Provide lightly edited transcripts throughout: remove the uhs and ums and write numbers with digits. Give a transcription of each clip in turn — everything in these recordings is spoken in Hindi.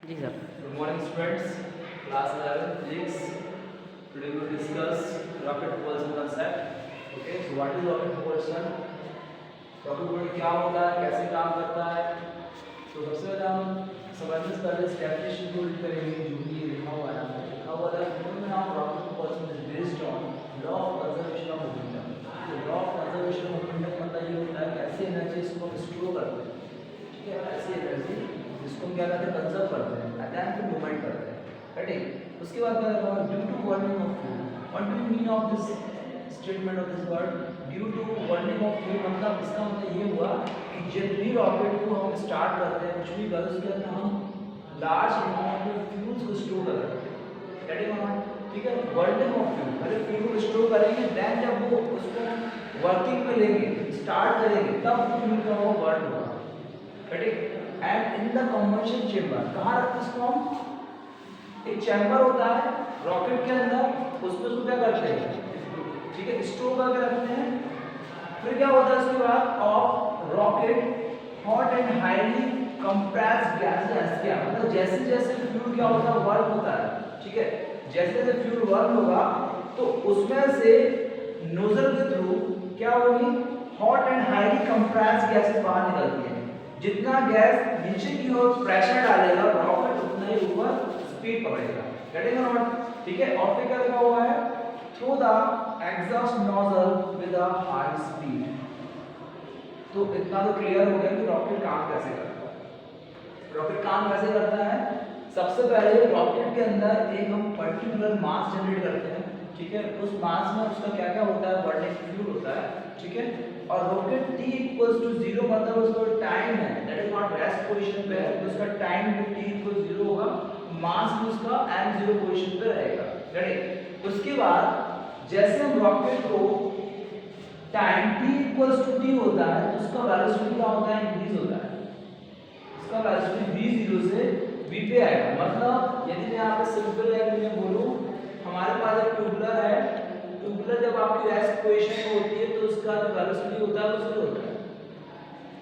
Ji sir. Good morning students, class 11 physics. Today we will discuss rocket propulsion concept. Okay, so what is rocket propulsion? Rocket propulsion क्या होता है, कैसे काम करता है? तो सबसे पहले हम समझने से पहले इस definition को read करेंगे जो भी लिखा हुआ है यहाँ पे। लिखा हुआ है phenomenon of rocket propulsion is based on law of conservation of momentum. तो law of conservation of momentum मतलब ये होता है कि ऐसी एनर्जी इसको हम स्टोर करते हैं, ठीक है, ऐसी एनर्जी इसको हम क्या करते हैं, कंजर्व करते हैं, अटैक को मूवमेंट करते हैं, राइट। उसके बाद क्या लिखा हुआ है, due to burning of fuel. What do you mean of this statement of this word due to burning of fuel? मतलब इसका मतलब ये हुआ कि जब भी रॉकेट को हम स्टार्ट करते हैं कुछ भी कर, उसके अंदर हम लार्ज अमाउंट में फ्यूल्स को स्टोर करते हैं, गेटिंग अमाउंट, ठीक है। वर्निंग ऑफ फ्यूल, पहले फ्यूल को स्टोर करेंगे, देन जब वो उसको वर्किंग में लेंगे, स्टार्ट करेंगे, तब फ्यूल का वो बर्न होगा, right. And in the combustion chamber, कहाँ रखते हैं इसको हम? एक चैम्बर होता है रॉकेट के अंदर, उसमें उसको क्या करते हैं, ठीक है, स्टोर करके रखते हैं। फिर क्या होता है उसके बाद of rocket hot and highly compressed gases, क्या मतलब जैसे जैसे फ्यूल क्या होता है, वर्क होता है, ठीक है, जैसे जैसे फ्यूल वर्क होगा तो उसमें से नोजल के थ्रू क्या होगी, hot and highly compressed gases बाहर निकलती है। जितना गैस नीचे की ओर प्रेशर डालेगा रॉकेट उतना ही ऊपर स्पीड पकड़ेगा, गेटिंग और नॉट, ठीक है। और फिर क्या लिखा हुआ है, through the exhaust nozzle with a high speed. तो इतना तो क्लियर हो गया कि रॉकेट काम कैसे करता है। रॉकेट काम कैसे करता है, सबसे पहले रॉकेट के अंदर एक हम पर्टिकुलर मास जनरेट करते हैं, ठीक है। उस मास में उसका क्या क्या होता है, बर्निंग फ्यूल होता है, ठीक है। और रॉकेट t इक्वल्स टू 0 मतलब उसका टाइम है, that is not rest position पे है, तो उसका टाइम भी t इक्वल 0 होगा, मास भी उसका m0 पोजीशन पे रहेगा, राइट। उसके बाद जैसे हम रॉकेट को time t equals to t होता है तो उसका वेलोसिटी क्या होता है, इंक्रीज होता है। इसका वेलोसिटी v0 से v पे आएगा। मतलब यदि मैं यहाँ पे सिंपल लैंग्वेज में बोलूं, हमारे पास एक ट्यूबुलर है, ट्यूबुलर जब आपकी रेस्ट पोजीशन में होती है तो उसका जो वेलोसिटी होता है वो 0 होता है,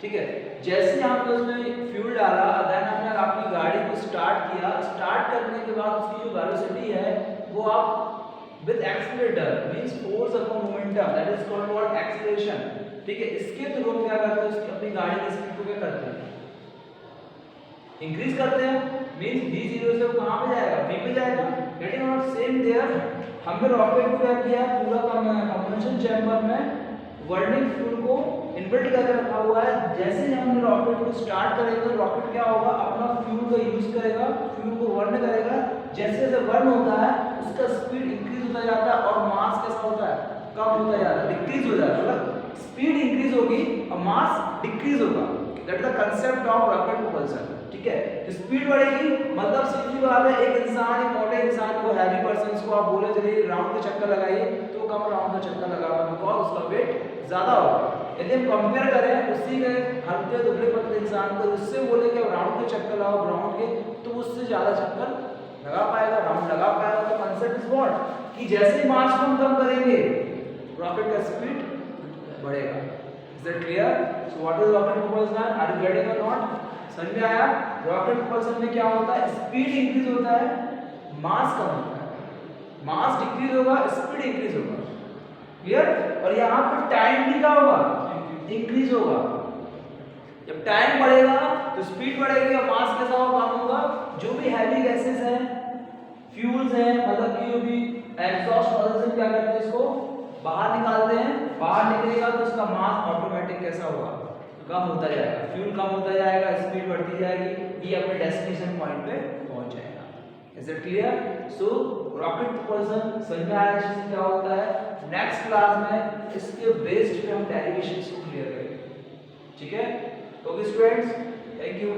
ठीक है। जैसे ही आपने उसमें फ्यूल डाला, देन आपने आपकी गाड़ी को स्टार्ट किया, स्टार्ट करने के बाद उसकी जो वेलोसिटी है वो आप with accelerator means force upon momentum, that is called what, acceleration, ठीक है। इसके थ्रू हम क्या करते हैं, उसकी अपनी गाड़ी की स्पीड को क्या करते हैं, इंक्रीज करते हैं। मींस v0 से वो कहां पे जाएगा, v पे जाएगा, गेटिंग नॉट। सेम देयर हमने रॉकेट को क्या किया, पूरा कंबशन चैम्बर में बर्निंग फ्यूल को इनबिल्ट करके रखा हुआ है। जैसे ही हमने रॉकेट को स्टार्ट करेंगे, रॉकेट क्या होगा, अपना फ्यूल का यूज करेगा, फ्यूल को बर्न करेगा। जैसे जैसे बर्न होता है उसका स्पीड इंक्रीज होता जाता है और मास कैसा होता है, कम होता जाता है, डिक्रीज हो जाता है। मतलब स्पीड इंक्रीज होगी और मास डिक्रीज होगा, that is the concept of rocket propulsion, ठीक है। तो स्पीड बढ़ेगी मतलब सीधी बात है, एक इंसान, एक मोटे इंसान को, हैवी पर्सन को आप बोले चलिए राउंड के चक्कर लगाइए तो वो कम राउंड का चक्कर लगाएगा, बिकॉज उसका वेट ज्यादा होगा। यदि हम कंपेयर करें उसी के हल्के दुबले पतले इंसान को, उससे बोले कि राउंड के चक्कर लगाओ ग्राउंड के, तो उससे ज्यादा चक्कर लगा पाएगा, राउंड लगा पाएगा। तो कांसेप्ट इज व्हाट, कि जैसे ही मास को हम कम करेंगे रॉकेट का स्पीड बढ़ेगा। Is that clear? So what is rocket propulsion? Are you getting or not? समझ में आया? रॉकेट propulsion में क्या होता है, स्पीड इंक्रीज होता है, मास कम होता है। मास डिक्रीज होगा, स्पीड इंक्रीज होगा, क्लियर। और यहाँ पर टाइम भी क्या होगा, इंक्रीज होगा। जब टाइम बढ़ेगा तो स्पीड बढ़ेगी और मास कैसा होगा, कम होगा। जो भी हैवी गैसेस हैं, फ्यूल्स हैं, मतलब कि जो भी एग्जॉस्ट नोजल से क्या करते हैं, इसको बाहर निकालते हैं, बाहर निकलेगा तो उसका मास ऑटोमेटिक कैसा होगा, कम होता जाएगा, फ्यूल कम होता जाएगा, स्पीड बढ़ती जाएगी, ये अपने डेस्टिनेशन पॉइंट पे पहुंच जाएगा। Is it clear? So rocket propulsion समझ में आया चीज क्या होता है। नेक्स्ट क्लास में इसके बेस्ड पे हम डेरिवेशंस को क्लियर करेंगे, ठीक है। Okay students, thank you.